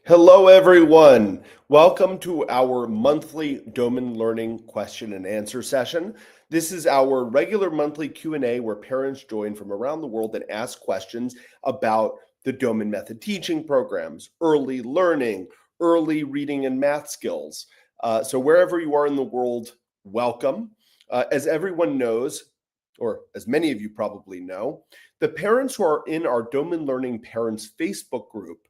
Hello, everyone. Welcome to our monthly Doman Learning question and answer session. This is our regular monthly Q&A where parents join from around the world and ask questions about the Doman Method teaching programs, early learning, early reading and math skills. So wherever you are in the world, welcome. As everyone knows, or as many of you probably know, the parents who are in our Doman Learning Parents Facebook group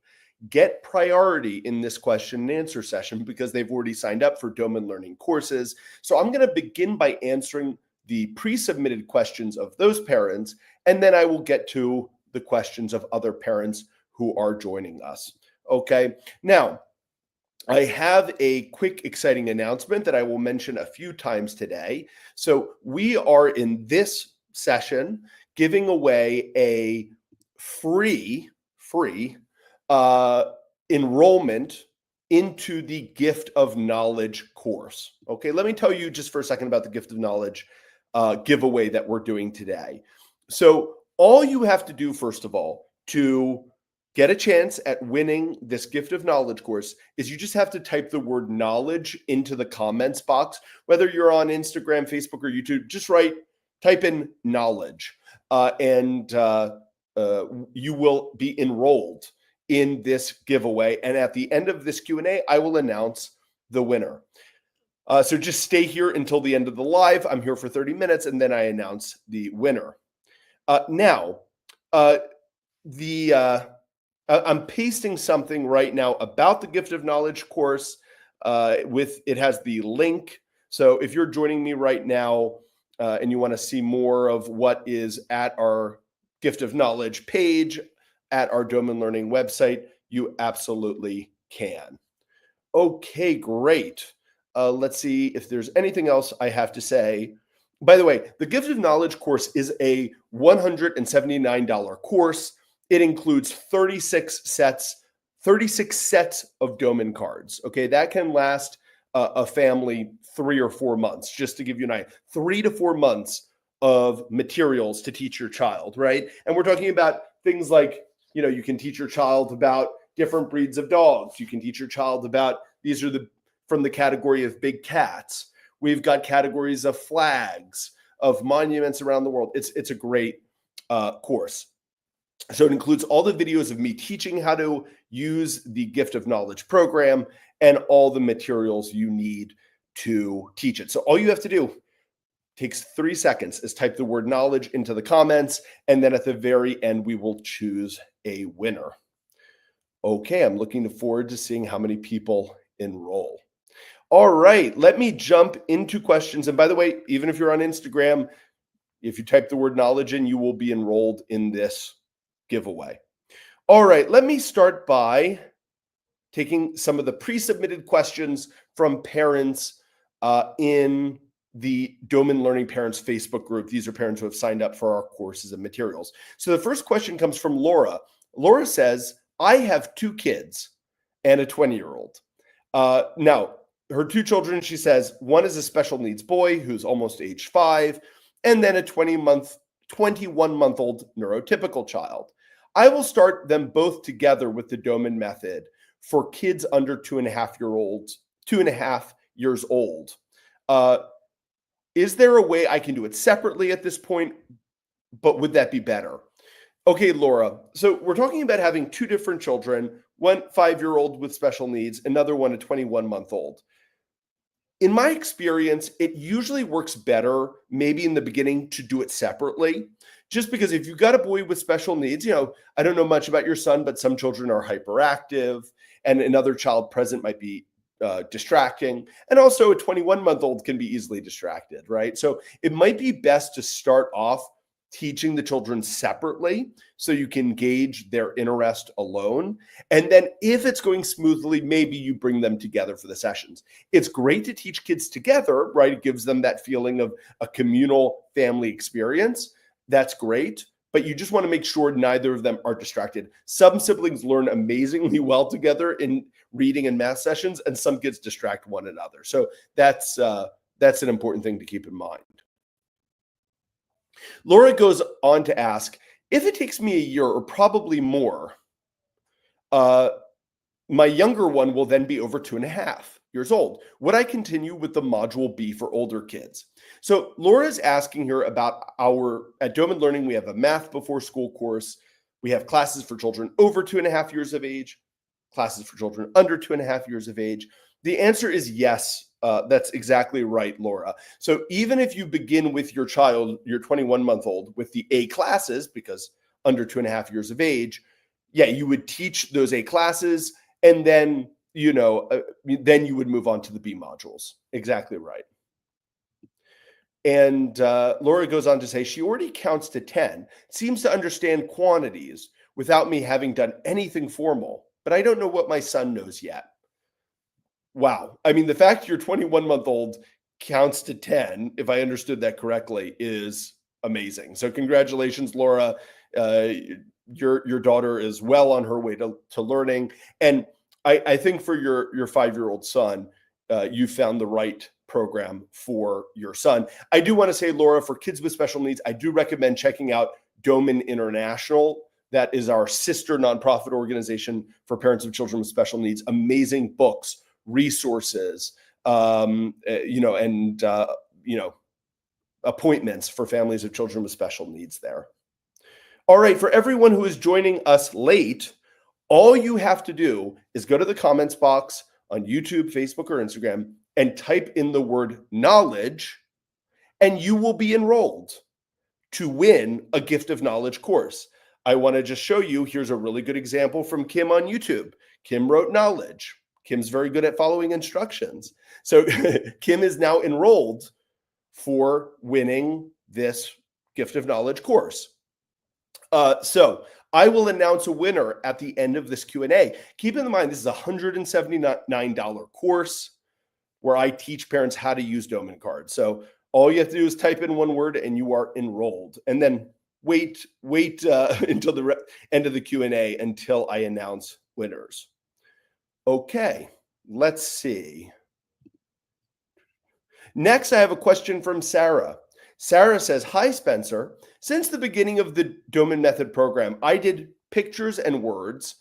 get priority in this question and answer session because they've already signed up for Doman Learning courses. So I'm going to begin by answering the pre-submitted questions of those parents, and then I will get to the questions of other parents who are joining us. Okay, now I have a quick, exciting announcement that I will mention a few times today. So we are in this session giving away a free enrollment into the Gift of Knowledge course. Okay, let me tell you just for a second about the Gift of Knowledge giveaway that we're doing today. So all you have to do, first of all, to get a chance at winning this Gift of Knowledge course is you just have to type the word knowledge into the comments box. Whether you're on Instagram, Facebook, or YouTube, just type in knowledge, and you will be enrolled in this giveaway. And at the end of this Q&A, I will announce the winner. So just stay here until the end of the live. I'm here for 30 minutes, and then I announce the winner. Now, I'm pasting something right now about the Gift of Knowledge course. It has the link. So if you're joining me right now and you want to see more of what is at our Gift of Knowledge page at our Doman Learning website, you absolutely can. Okay, great. Let's see if there's anything else I have to say. By the way, the Gift of Knowledge course is a $179 course. It includes 36 sets of Doman cards. Okay, that can last a family 3 or 4 months, just to give you an idea. 3 to 4 months of materials to teach your child, right? And we're talking about things like, you can teach your child about different breeds of dogs. You can teach your child about, these are from the category of big cats. We've got categories of flags, of monuments around the world. It's a great course. So it includes all the videos of me teaching how to use the Gift of Knowledge program and all the materials you need to teach it. So all you have to do, takes 3 seconds, is type the word knowledge into the comments, and then at the very end, we will choose a winner. Okay, I'm looking forward to seeing how many people enroll. All right, let me jump into questions. And by the way, even if you're on Instagram, if you type the word knowledge in, you will be enrolled in this giveaway. All right, let me start by taking some of the pre-submitted questions from parents in the Doman Learning Parents Facebook group. These are parents who have signed up for our courses and materials. So the first question comes from Laura. Laura says, I have 2 kids and a 20-year-old. Now, her 2 children, she says, one is a special needs boy who's almost age 5, and then a 21-month-old neurotypical child. I will start them both together with the Doman method for kids under 2.5 years old. Is there a way I can do it separately at this point? But would that be better? Okay, Laura. So we're talking about having 2 different children, one 5-year-old with special needs, another one a 21-month-old. In my experience, it usually works better maybe in the beginning to do it separately, just because if you've got a boy with special needs, I don't know much about your son, but some children are hyperactive and another child present might be distracting. And also a 21-month-old can be easily distracted, right? So it might be best to start off teaching the children separately so you can gauge their interest alone. And then if it's going smoothly, maybe you bring them together for the sessions. It's great to teach kids together, right? It gives them that feeling of a communal family experience. That's great. But you just want to make sure neither of them are distracted. Some siblings learn amazingly well together in reading and math sessions, and some kids distract one another. So that's an important thing to keep in mind. Laura goes on to ask, if it takes me a year or probably more, My younger one will then be over 2.5 years old. Would I continue with the module B for older kids? So Laura's asking here about at Doman Learning, we have a math before school course. We have classes for children over 2.5 years of age, classes for children under 2.5 years of age. The answer is yes. That's exactly right, Laura. So even if you begin with your child, your 21-month-old, with the A classes, because under 2.5 years of age, yeah, you would teach those A classes, and then, then you would move on to the B modules. Exactly right. And Laura goes on to say, she already counts to 10, seems to understand quantities without me having done anything formal, but I don't know what my son knows yet. Wow. I mean, the fact your 21-month-old counts to 10, if I understood that correctly, is amazing. So congratulations, Laura. Your daughter is well on her way to learning. And I think for your 5-year-old son, you found the right program for your son. I do want to say, Laura, for kids with special needs, I do recommend checking out Doman International. That is our sister nonprofit organization for parents of children with special needs. Amazing books, resources, appointments for families of children with special needs there. All right, for everyone who is joining us late, all you have to do is go to the comments box on YouTube, Facebook, or Instagram and type in the word knowledge, and you will be enrolled to win a Gift of Knowledge course. I want to just show you, here's a really good example from Kim on YouTube. Kim wrote knowledge. Kim's very good at following instructions. So Kim is now enrolled for winning this Gift of Knowledge course. So I will announce a winner at the end of this Q&A. Keep in mind, this is a $179 course where I teach parents how to use Doman cards. So all you have to do is type in one word and you are enrolled. And then wait until the end of the Q&A until I announce winners. Okay, let's see. Next, I have a question from Sarah. Sarah says, hi, Spencer. Since the beginning of the Doman Method program, I did pictures and words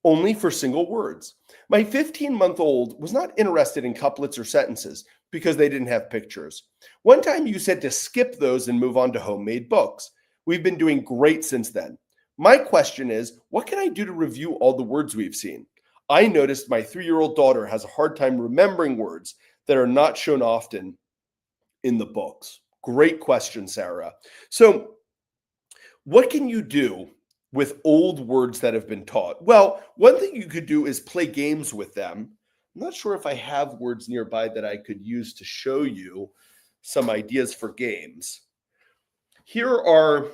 only for single words. My 15-month-old was not interested in couplets or sentences because they didn't have pictures. One time you said to skip those and move on to homemade books. We've been doing great since then. My question is, what can I do to review all the words we've seen? I noticed my 3-year-old daughter has a hard time remembering words that are not shown often in the books. Great question, Sarah. So what can you do with old words that have been taught? Well, one thing you could do is play games with them. I'm not sure if I have words nearby that I could use to show you some ideas for games. Here are,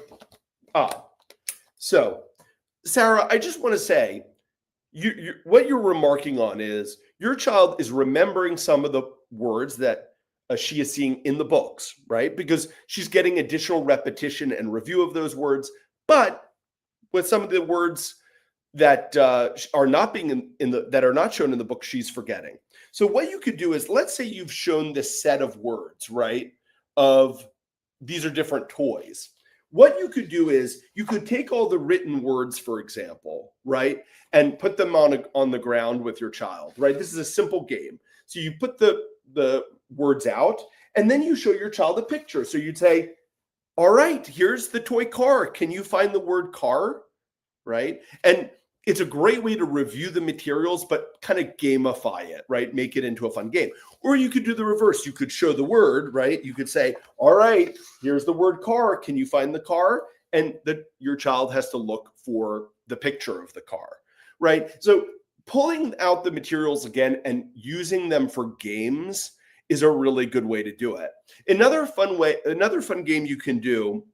so Sarah, I just want to say, what you're remarking on is your child is remembering some of the words that she is seeing in the books, right? Because she's getting additional repetition and review of those words. But with some of the words that are not being that are not shown in the book, she's forgetting. So what you could do is, let's say you've shown this set of words, right? Of these are different toys. What you could do is you could take all the written words, for example, right, and put them on the ground with your child, right? This is a simple game. So you put the words out, and then you show your child a picture. So you'd say, all right, here's the toy car. Can you find the word car, right? And it's a great way to review the materials, but kind of gamify it, right? Make it into a fun game. Or you could do the reverse. You could show the word, right? You could say, all right, here's the word car. Can you find the car? And your child has to look for the picture of the car, right? So pulling out the materials again and using them for games is a really good way to do it. Another fun game you can do,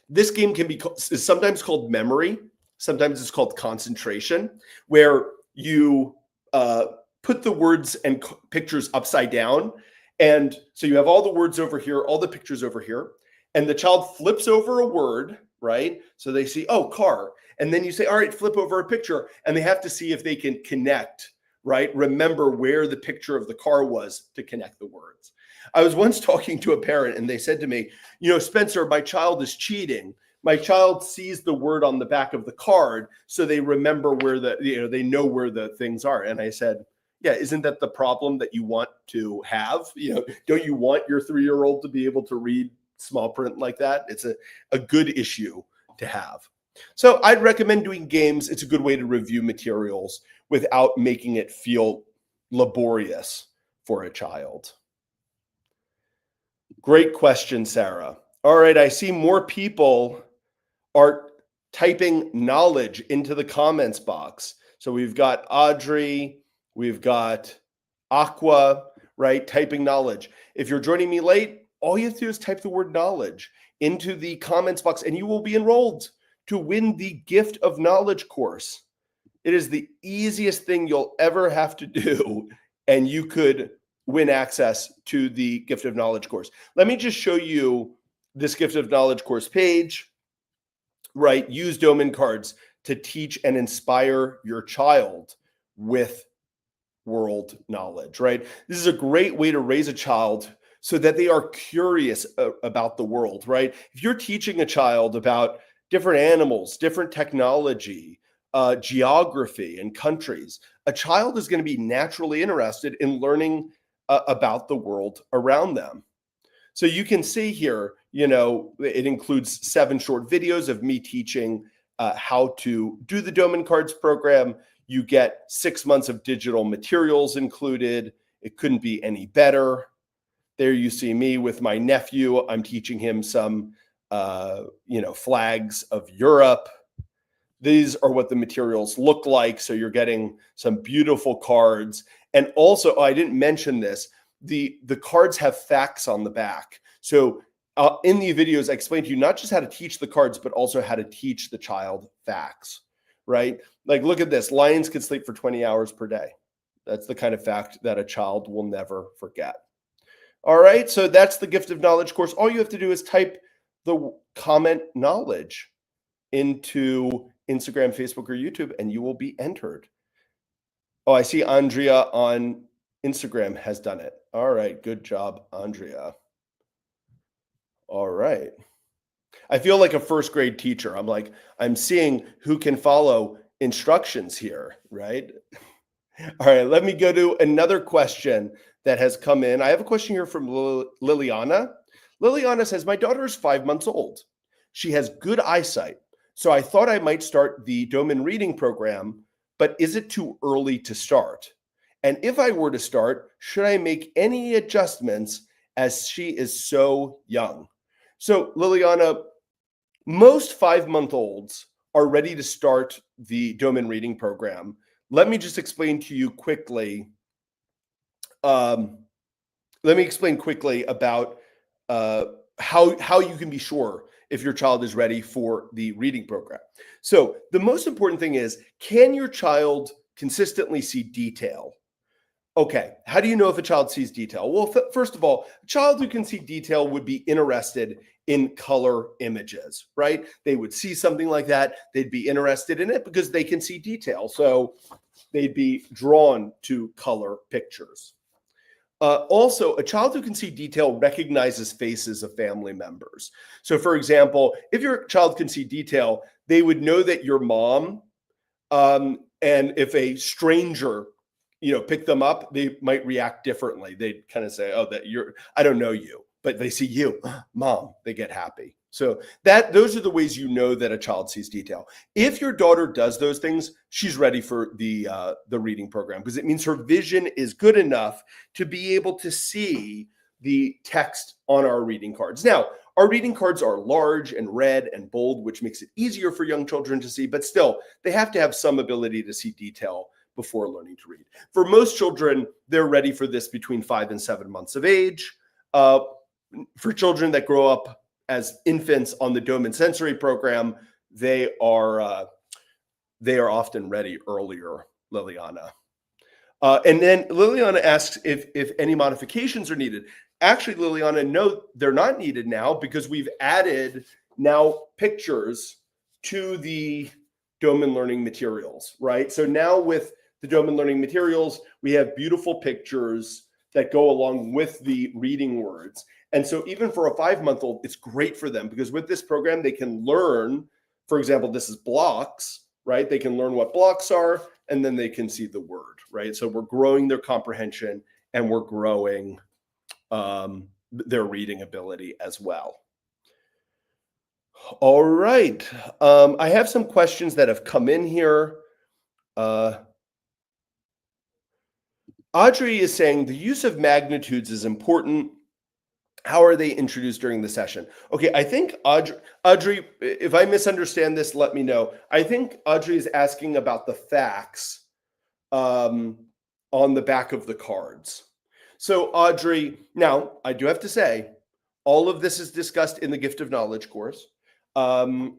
this game is sometimes called memory. Sometimes it's called concentration, where you put the words and pictures upside down. And so you have all the words over here, all the pictures over here, and the child flips over a word, right? So they see, oh, car. And then you say, all right, flip over a picture. And they have to see if they can connect, right? Remember where the picture of the car was to connect the words. I was once talking to a parent and they said to me, Spencer, my child is cheating my child sees the word on the back of the card, so they remember where they know where the things are. And I said, yeah, isn't that the problem that you want to have? Don't you want your 3-year-old to be able to read small print like that? It's a good issue to have. So I'd recommend doing games. It's a good way to review materials without making it feel laborious for a child. Great question, Sarah. All right, I see more people are typing knowledge into the comments box. So we've got Audrey, we've got Aqua, right? Typing knowledge. If you're joining me late, all you have to do is type the word knowledge into the comments box and you will be enrolled to win the Gift of Knowledge course. It is the easiest thing you'll ever have to do, and you could win access to the Gift of Knowledge course. Let me just show you this Gift of Knowledge course page, right? Use Doman cards to teach and inspire your child with world knowledge, right? This is a great way to raise a child so that they are curious about the world, right? If you're teaching a child about different animals, different technology, geography, and countries, a child is going to be naturally interested in learning about the world around them. So you can see here, it includes 7 short videos of me teaching how to do the Doman Cards program. You get 6 months of digital materials included. It couldn't be any better. There you see me with my nephew. I'm teaching him some, flags of Europe. These are what the materials look like. So you're getting some beautiful cards. And also, I didn't mention this, the cards have facts on the back. So in the videos, I explain to you not just how to teach the cards, but also how to teach the child facts, right? Like, look at this. Lions can sleep for 20 hours per day. That's the kind of fact that a child will never forget. All right, so that's the Gift of Knowledge course. All you have to do is type the comment knowledge into Instagram, Facebook, or YouTube, and you will be entered. Oh, I see Andrea on Instagram has done it. All right, good job, Andrea. All right. I feel like a first grade teacher. I'm seeing who can follow instructions here, right? All right, let me go to another question that has come in. I have a question here from Liliana. Liliana says, my daughter is 5 months old. She has good eyesight. So I thought I might start the Doman reading program, but is it too early to start? And if I were to start, should I make any adjustments as she is so young? So Liliana, most 5-month-olds are ready to start the Doman reading program. Let me just explain to you quickly. Let me explain quickly about how you can be sure if your child is ready for the reading program. So the most important thing is, can your child consistently see detail? Okay, how do you know if a child sees detail? Well, first of all, a child who can see detail would be interested in color images, right? They would see something like that. They'd be interested in it because they can see detail. So they'd be drawn to color pictures. Also, a child who can see detail recognizes faces of family members. So, for example, if your child can see detail, they would know that your mom, and if a stranger, pick them up, they might react differently. They'd kind of say, "Oh, I don't know you," but they see you, mom, they get happy. So those are the ways you know that a child sees detail. If your daughter does those things, she's ready for the reading program, because it means her vision is good enough to be able to see the text on our reading cards. Now, our reading cards are large and red and bold, which makes it easier for young children to see, but still, they have to have some ability to see detail before learning to read. For most children, they're ready for this between 5 and 7 months of age. For children that grow up as infants on the Doman sensory program, they are often ready earlier, Liliana. And then Liliana asks if any modifications are needed. Actually, Liliana, no, they're not needed now, because we've added now pictures to the Doman Learning materials, right? So now with the Doman Learning materials, we have beautiful pictures that go along with the reading words. And so even for a 5-month-old, it's great for them because with this program, they can learn, for example, this is blocks, right? They can learn what blocks are, and then they can see the word, right? So we're growing their comprehension and we're growing their reading ability as well. All right. I have some questions that have come in here. Audrey is saying the use of magnitudes is important. How are they introduced during the session? Okay, I think Audrey, if I misunderstand this, let me know. I think Audrey is asking about the facts on the back of the cards. So Audrey, now I do have to say, all of this is discussed in the Gift of Knowledge course. Now,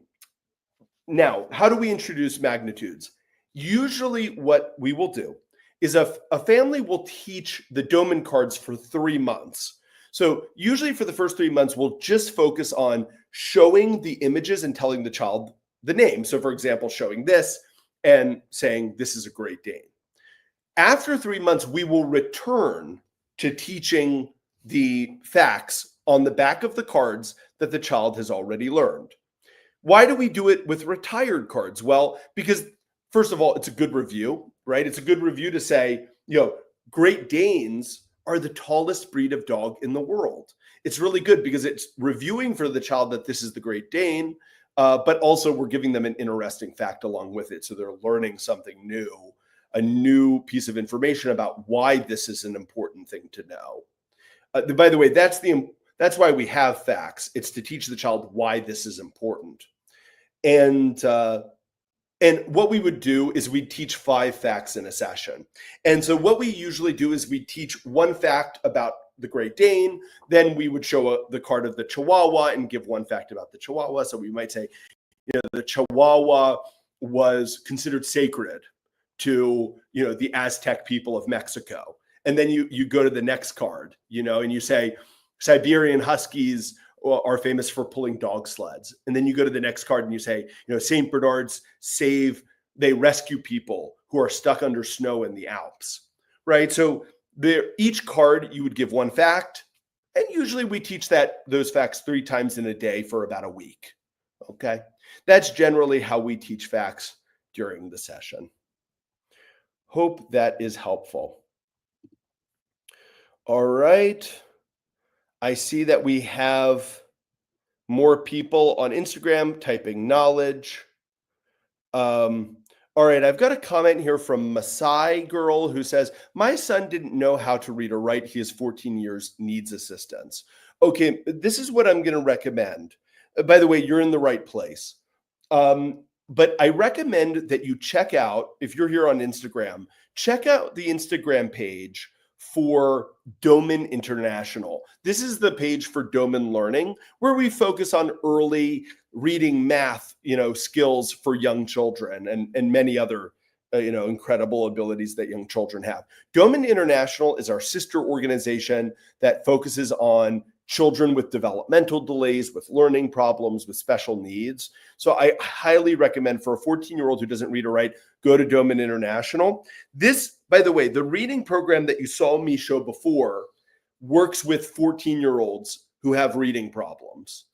how do we introduce magnitudes? Usually what we will do is a family will teach the Doman cards for 3 months. So usually for the first 3 months, we'll just focus on showing the images and telling the child the name. So for example, showing this and saying, this is a Great Dane. After 3 months, we will return to teaching the facts on the back of the cards that the child has already learned. Why do we do it with retired cards? Well, because first of all, it's a good review, right? It's a good review to say, Great Danes are the tallest breed of dog in the world. It's really good because it's reviewing for the child that this is the Great Dane, but also we're giving them an interesting fact along with it. So they're learning something new, a new piece of information about why this is an important thing to know. By the way, that's why we have facts. It's to teach the child why this is important. And what we would do is we'd teach 5 facts in a session. And so what we usually do is we teach 1 fact about the Great Dane. Then we would show the card of the Chihuahua and give 1 fact about the Chihuahua. So we might say, the Chihuahua was considered sacred to, the Aztec people of Mexico. And then you go to the next card, and you say, Siberian Huskies are famous for pulling dog sleds. And then you go to the next card and you say, St. Bernards they rescue people who are stuck under snow in the Alps, right? So each card you would give 1 fact. And usually we teach those facts 3 times in a day for about a week. Okay. That's generally how we teach facts during the session. Hope that is helpful. All right. I see that we have more people on Instagram typing knowledge. All right, I've got a comment here from Masai Girl who says, my son didn't know how to read or write. He is 14 years, needs assistance. Okay, this is what I'm going to recommend. By the way, you're in the right place. But I recommend that you check out, if you're here on Instagram, check out the Instagram page for Doman International. This is the page for Doman Learning, where we focus on early reading, math, skills for young children and many other, incredible abilities that young children have. Doman International is our sister organization that focuses on children with developmental delays, with learning problems, with special needs. So I highly recommend for a 14-year-old who doesn't read or write, go to Doman International. This, by the way, the reading program that you saw me show before works with 14-year-olds who have reading problems.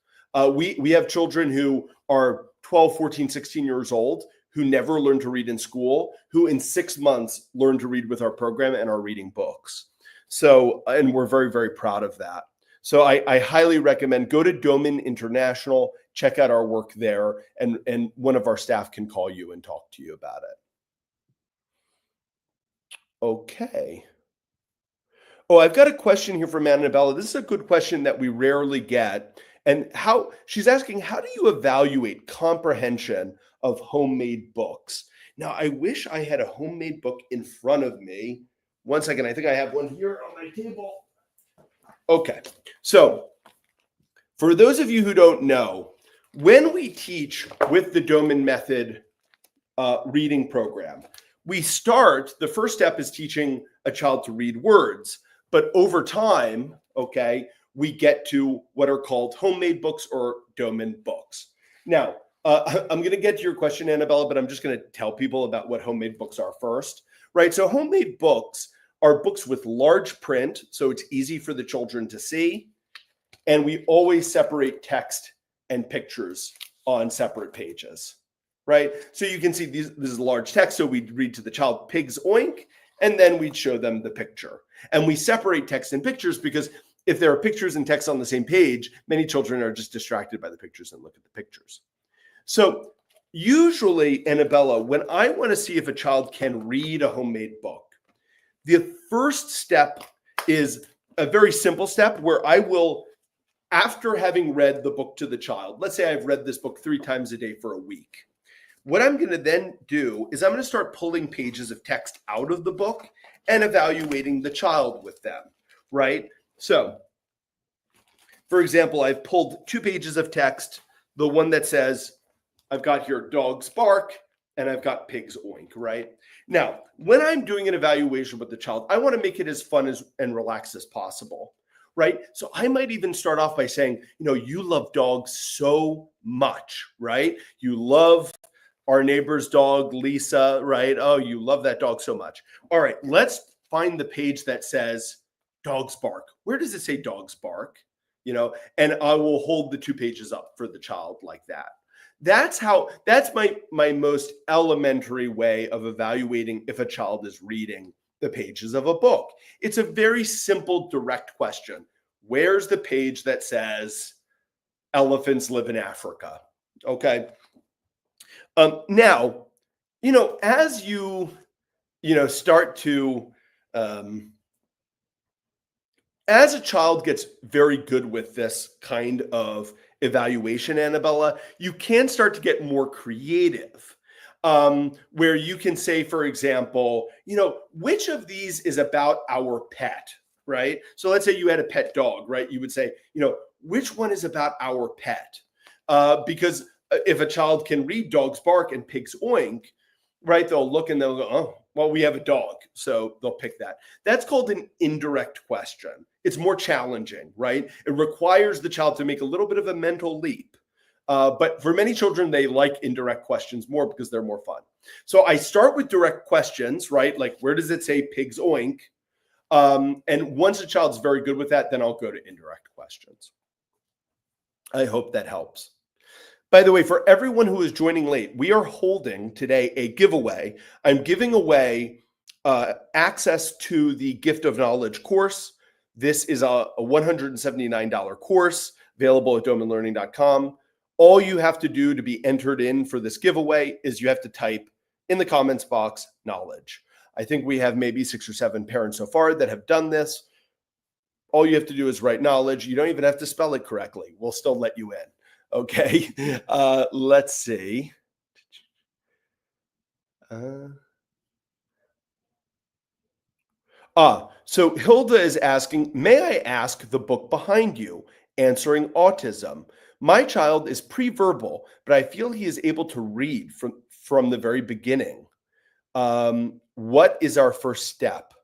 We have children who are 12, 14, 16 years old who never learned to read in school, who in 6 months learned to read with our program and are reading books. So, and we're very, very proud of that. So I highly recommend go to Doman International, check out our work there, and one of our staff can call you and talk to you about it. Okay. Oh, I've got a question here from Annabella. This is a good question that we rarely get. And she's asking, how do you evaluate comprehension of homemade books? Now, I wish I had a homemade book in front of me. One second, I think I have one here on my table. Okay, so for those of you who don't know, when we teach with the Doman Method reading program, the first step is teaching a child to read words, but over time, okay, we get to what are called homemade books or Doman books. Now, I'm going to get to your question, Annabella, but I'm just going to tell people about what homemade books are first, right? So homemade books are books with large print, so it's easy for the children to see. And we always separate text and pictures on separate pages, right? So you can see this is large text. So we'd read to the child, pigs oink, and then we'd show them the picture. And we separate text and pictures because if there are pictures and text on the same page, many children are just distracted by the pictures and look at the pictures. So usually, Annabella, when I want to see if a child can read a homemade book, the first step is a very simple step where I will, after having read the book to the child, let's say I've read this book 3 times a day for a week. What I'm going to then do is I'm going to start pulling pages of text out of the book and evaluating the child with them, right? So, for example, I've pulled 2 pages of text, the one that says, I've got here dogs bark, and I've got pigs oink, right? Now, when I'm doing an evaluation with the child, I want to make it as fun and relaxed as possible, right? So I might even start off by saying, you love dogs so much, right? You love our neighbor's dog, Lisa, right? Oh, you love that dog so much. All right, let's find the page that says dogs bark. Where does it say dogs bark? And I will hold the 2 pages up for the child like that. That's my most elementary way of evaluating if a child is reading the pages of a book. It's a very simple, direct question. Where's the page that says elephants live in Africa? Okay. Now, as you start to, as a child gets very good with this kind of evaluation, Annabella, you can start to get more creative, where you can say, for example, which of these is about our pet, right? So let's say you had a pet dog, right? You would say, which one is about our pet? Because if a child can read dogs bark and pigs oink, right, they'll look and they'll go, oh, well, we have a dog, so they'll pick that. That's called an indirect question. It's more challenging, right? It requires the child to make a little bit of a mental leap. But for many children, they like indirect questions more because they're more fun. So I start with direct questions, right? Like, where does it say pigs oink? And once a child's very good with that, then I'll go to indirect questions. I hope that helps. By the way, for everyone who is joining late, we are holding today a giveaway. I'm giving away access to the Gift of Knowledge course. This is a $179 course available at domanlearning.com. All you have to do to be entered in for this giveaway is you have to type in the comments box knowledge. I think we have maybe 6 or 7 parents so far that have done this. All you have to do is write knowledge. You don't even have to spell it correctly. We'll still let you in. Okay, let's see. So Hilda is asking, may I ask the book behind you, Answering Autism? My child is pre-verbal, but I feel he is able to read from the very beginning. What is our first step?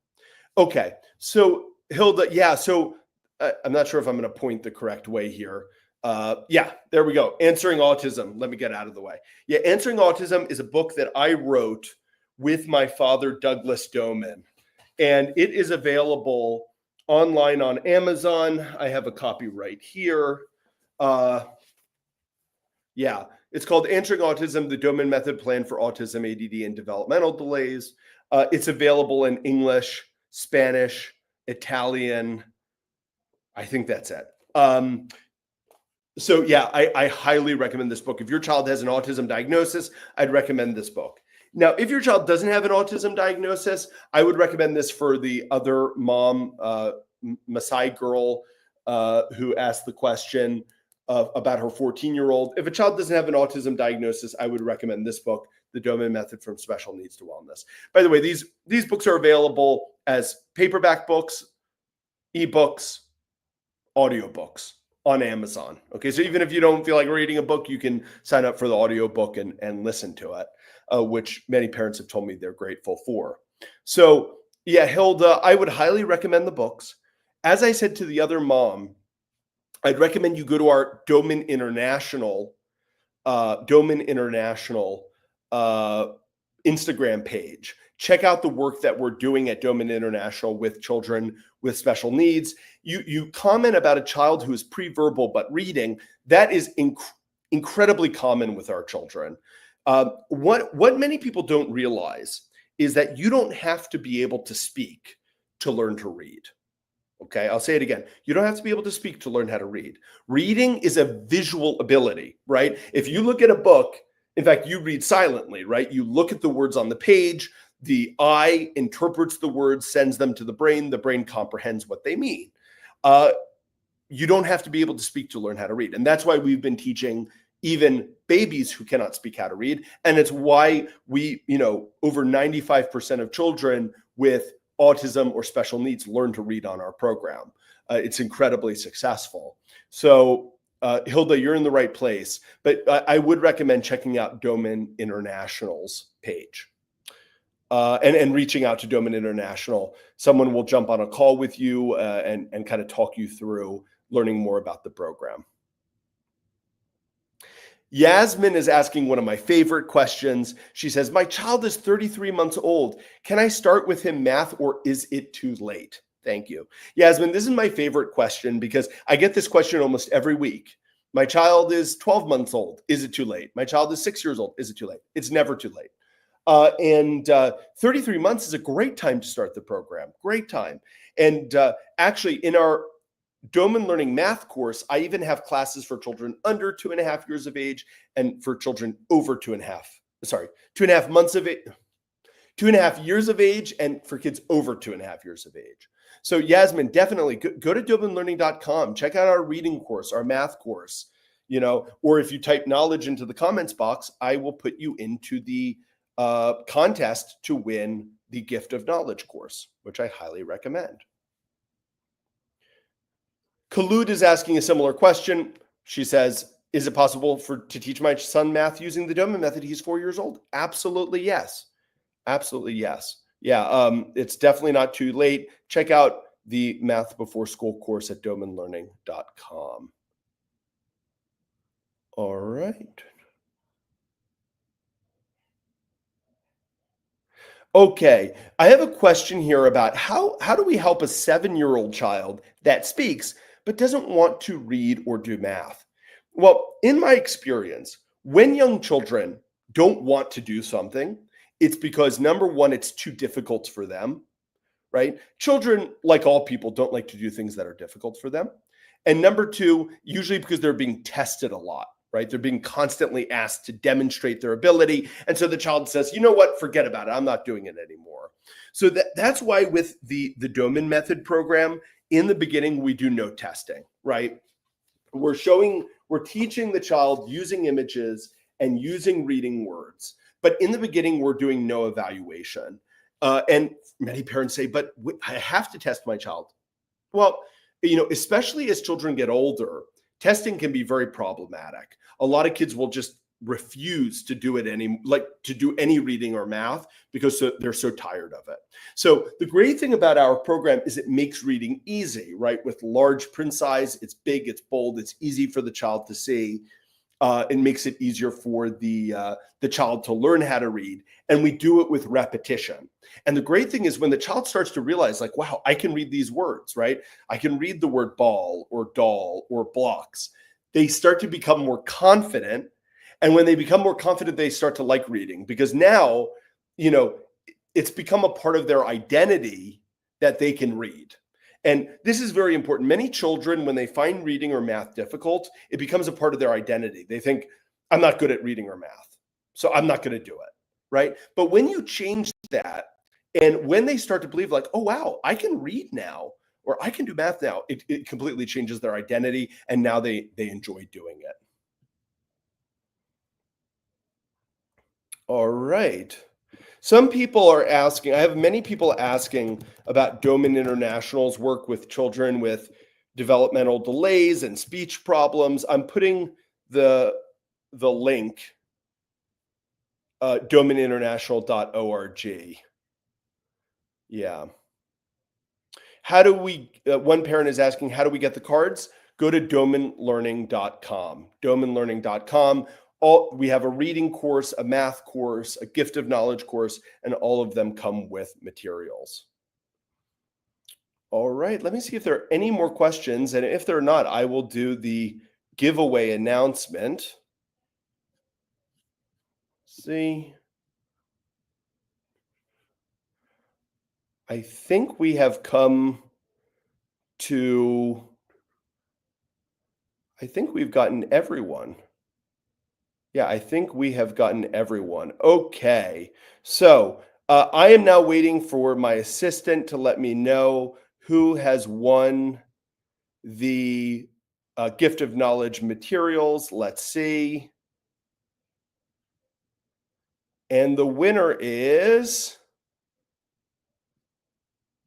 Okay, so Hilda, yeah, so I'm not sure if I'm going to point the correct way here. Yeah, there we go. Answering Autism. Let me get out of the way. Yeah, Answering Autism is a book that I wrote with my father, Douglas Doman, and it is available online on Amazon. I have a copy right here. Yeah, it's called Answering Autism, the Doman Method Plan for Autism, ADD, and Developmental Delays. It's available in English, Spanish, Italian. I think that's it. So yeah, I highly recommend this book. If your child has an autism diagnosis, I'd recommend this book. Now, if your child doesn't have an autism diagnosis, I would recommend this for the other mom, Maasai girl, who asked the question about her 14-year-old. If a child doesn't have an autism diagnosis, I would recommend this book, The Doman Method from Special Needs to Wellness. By the way, these books are available as paperback books, ebooks, audiobooks on Amazon. Okay, so even if you don't feel like reading a book, you can sign up for the audiobook and listen to it, which many parents have told me they're grateful for. So yeah, Hilda, I would highly recommend the books. As I said to the other mom, I'd recommend you go to our Doman International Instagram page. check out the work that we're doing at Doman International with children with special needs. You comment about a child who is pre-verbal but reading. That is incredibly common with our children. What many people don't realize is that you don't have to be able to speak to learn to read. Okay, I'll say it again. You don't have to be able to speak to learn how to read. Reading is a visual ability, right? If you look at a book, in fact, you read silently, right? You look at the words on the page, the eye interprets the words, sends them to the brain comprehends what they mean. You don't have to be able to speak to learn how to read. And that's why we've been teaching even babies who cannot speak how to read. And it's why we, over 95% of children with autism or special needs learn to read on our program. It's incredibly successful. So Hilda, you're in the right place, but I would recommend checking out Doman International's page and reaching out to Doman International. Someone will jump on a call with you and kind of talk you through learning more about the program. Yasmin is asking one of my favorite questions. She says, my child is 33 months old. Can I start with him math or is it too late? Thank you. Yasmin, this is my favorite question because I get this question almost every week. My child is 12 months old. Is it too late? My child is 6 years old. Is it too late? It's never too late. And 33 months is a great time to start the program. Great time. And actually in our Doman Learning math course, I even have classes for children under 2.5 years of age and for children over 2.5 months of age, 2.5 years of age, and for kids over 2.5 years of age. So Yasmin, definitely go to domanlearning.com, check out our reading course, our math course, or if you type knowledge into the comments box, I will put you into the contest to win the Gift of Knowledge course, which I highly recommend. Khalud is asking a similar question. She says, is it possible to teach my son math using the Doman method? He's 4 years old. Absolutely, yes. Absolutely, yes. Yeah, it's definitely not too late. Check out the Math Before School course at domanlearning.com. All right. Okay, I have a question here about how do we help a 7-year-old child that speaks but doesn't want to read or do math? Well, in my experience, when young children don't want to do something, it's because number one, it's too difficult for them, right? Children, like all people, don't like to do things that are difficult for them. And number two, usually because they're being tested a lot, right? They're being constantly asked to demonstrate their ability. And so the child says, you know what, forget about it. I'm not doing it anymore. So that's why with the Doman method program, in the beginning, we do no testing, right? We're teaching the child using images and using reading words. But in the beginning, we're doing no evaluation. And many parents say, but I have to test my child. Well, especially as children get older, testing can be very problematic. A lot of kids will just refuse to do any reading or math because they're so tired of it. So the great thing about our program is it makes reading easy, right? With large print size, it's big, it's bold, it's easy for the child to see. It makes it easier for the child to learn how to read. And we do it with repetition. And the great thing is when the child starts to realize, like, wow, I can read these words, right? I can read the word ball or doll or blocks. They start to become more confident. And when they become more confident, they start to like reading because now, it's become a part of their identity that they can read. And this is very important. Many children, when they find reading or math difficult, it becomes a part of their identity. They think, I'm not good at reading or math, so I'm not going to do it, right? But when you change that, and when they start to believe like, oh, wow, I can read now, or I can do math now, it completely changes their identity, and now they enjoy doing it. All right. Some people are asking, I have many people asking about Doman International's work with children with developmental delays and speech problems. I'm putting the link, domaninternational.org. Yeah. How do we, one parent is asking, how do we get the cards? Go to domanlearning.com, domanlearning.com. we have a reading course, a math course, a gift of knowledge course, and all of them come with materials. All right, let me see if there are any more questions. And if there are not, I will do the giveaway announcement. See, I think we have come to, I think we've gotten everyone. Yeah, I think we have gotten everyone. Okay, so I am now waiting for my assistant to let me know who has won the gift of knowledge materials. Let's see. And the winner is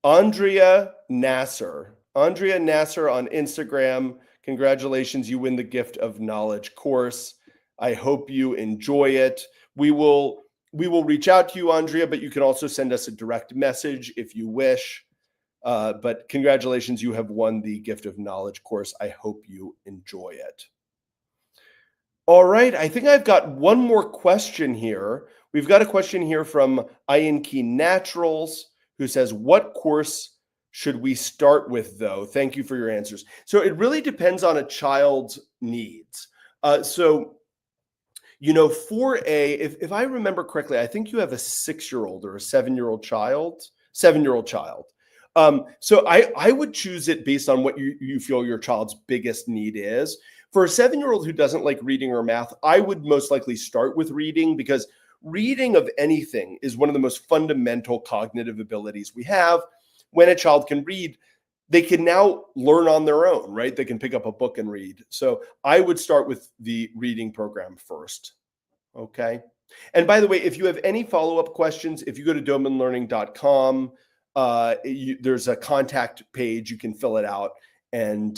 Andrea Nasser. Andrea Nasser on Instagram. Congratulations, you win the gift of knowledge course. I hope you enjoy it. We will reach out to you, Andrea, but you can also send us a direct message if you wish. But congratulations, you have won the gift of knowledge course. I hope you enjoy it. All right, I think I've got one more question here. We've got a question here from INK Naturals who says, what course should we start with though? Thank you for your answers. So it really depends on a child's needs. You know, if I remember correctly, I think you have a 6-year-old or a 7-year-old child, 7-year-old child. So I would choose it based on what you feel your child's biggest need is. For a 7-year-old who doesn't like reading or math, I would most likely start with reading, because reading of anything is one of the most fundamental cognitive abilities we have. When a child can read, they can now learn on their own, right? They can pick up a book and read. So I would start with the reading program first. Okay. And by the way, if you have any follow-up questions, if you go to domanlearning.com, there's a contact page. You can fill it out, and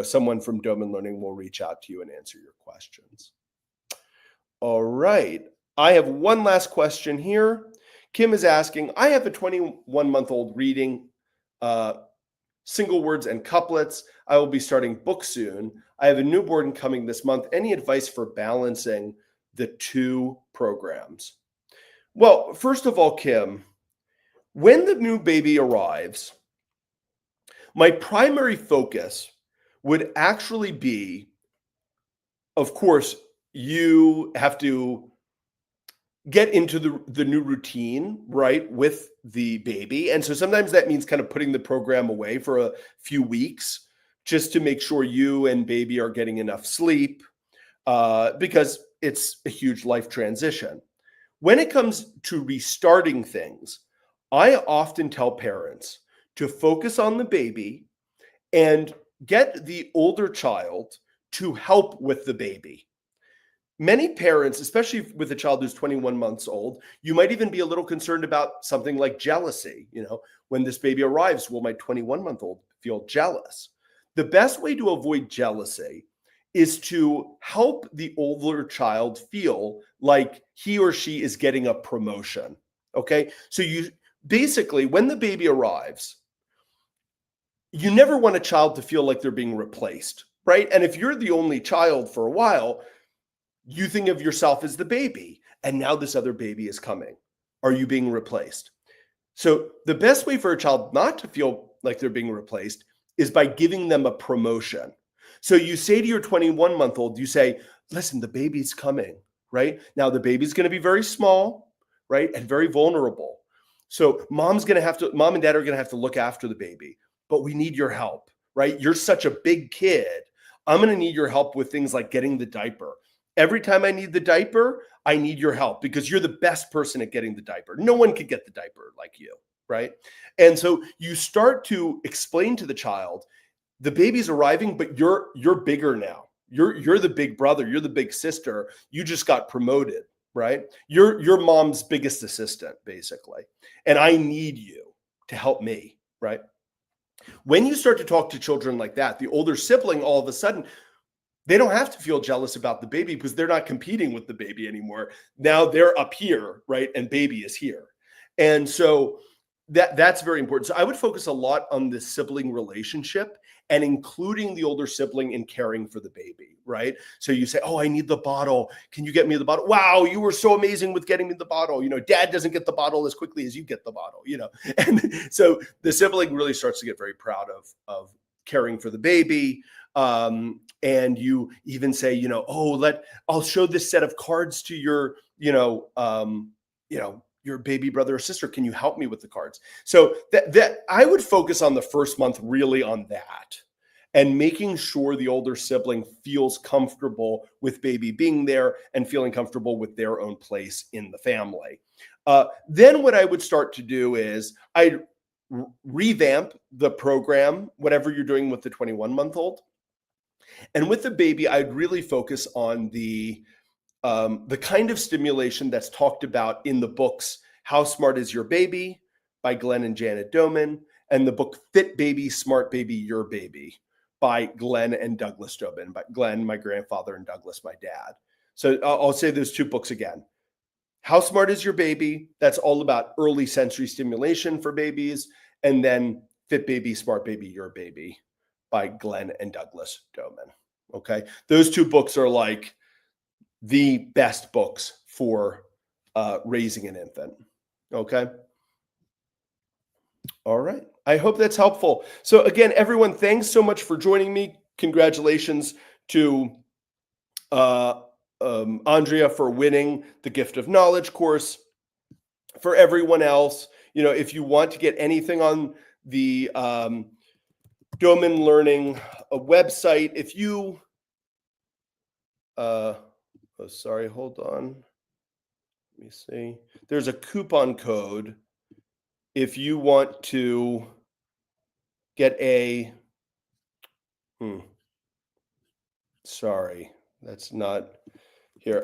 someone from Doman Learning will reach out to you and answer your questions. All right. I have one last question here. Kim is asking, I have a 21-month-old reading single words and couplets. I will be starting book soon. I have a newborn coming this month. Any advice for balancing the two programs? Well, first of all, Kim, when the new baby arrives, my primary focus would actually be, of course, you have to get into the new routine, right, with the baby. And so sometimes that means kind of putting the program away for a few weeks just to make sure you and baby are getting enough sleep, because it's a huge life transition. When it comes to restarting things, I often tell parents to focus on the baby and get the older child to help with the baby. Many parents, especially with a child who's 21 months old, you might even be a little concerned about something like jealousy. You know, when this baby arrives, will my 21-month-old feel jealous? The best way to avoid jealousy is to help the older child feel like he or she is getting a promotion. Okay. So you basically, when the baby arrives, you never want a child to feel like they're being replaced, right? And if you're the only child for a while, you think of yourself as the baby, and now this other baby is coming. Are you being replaced? So the best way for a child not to feel like they're being replaced is by giving them a promotion. So you say to your 21-month-old, you say, listen, the baby's coming, right? Now the baby's going to be very small, right? And very vulnerable. So mom and dad are going to have to look after the baby, but we need your help, right? You're such a big kid. I'm going to need your help with things like getting the diaper. Every time I need the diaper, I need your help because you're the best person at getting the diaper. No one could get the diaper like you, right? And so you start to explain to the child, the baby's arriving, but you're bigger now. You're the big brother. You're the big sister. You just got promoted, right? You're mom's biggest assistant, basically. And I need you to help me, right? When you start to talk to children like that, the older sibling, all of a sudden, they don't have to feel jealous about the baby because they're not competing with the baby anymore. Now they're up here, right? And baby is here. And so that's very important. So I would focus a lot on the sibling relationship and including the older sibling in caring for the baby, right? So you say, oh, I need the bottle. Can you get me the bottle? Wow, you were so amazing with getting me the bottle. Dad doesn't get the bottle as quickly as you get the bottle, And so the sibling really starts to get very proud of caring for the baby. And you even say, I'll show this set of cards to your, your baby brother or sister. Can you help me with the cards? So that I would focus on the first month really on that, and making sure the older sibling feels comfortable with baby being there and feeling comfortable with their own place in the family. Then what I would start to do is I'd revamp the program, whatever you're doing with the 21-month-old. And with the baby, I'd really focus on the kind of stimulation that's talked about in the books How Smart Is Your Baby by Glenn and Janet Doman, and the book Fit Baby, Smart Baby, Your Baby by Glenn and Douglas Doman. By Glenn, my grandfather, and Douglas, my dad. So I'll say those two books again. How Smart Is Your Baby? That's all about early sensory stimulation for babies. And then Fit Baby, Smart Baby, Your Baby by Glenn and Douglas Doman. Okay. Those two books are like the best books for raising an infant. Okay. All right. I hope that's helpful. So again, everyone, thanks so much for joining me. Congratulations to Andrea for winning the Gift of Knowledge course. For everyone else, if you want to get anything on the Doman Learning website, if you, sorry, hold on. Let me see. There's a coupon code if you want to get a, sorry, that's not here.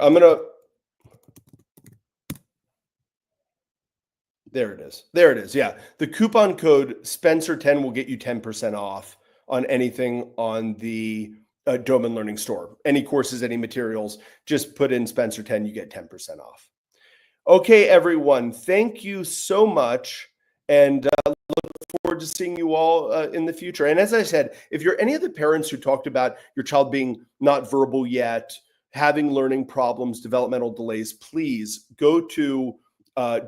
There it is. There it is. Yeah. The coupon code Spencer10 will get you 10% off on anything on the Doman Learning store. Any courses, any materials, just put in Spencer10, you get 10% off. Okay, everyone. Thank you so much. And look forward to seeing you all in the future. And as I said, if you're any of the parents who talked about your child being not verbal yet, having learning problems, developmental delays, please go to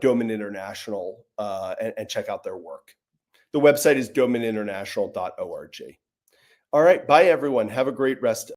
Doman International and check out their work. The website is domaninternational.org. All right. Bye, everyone. Have a great rest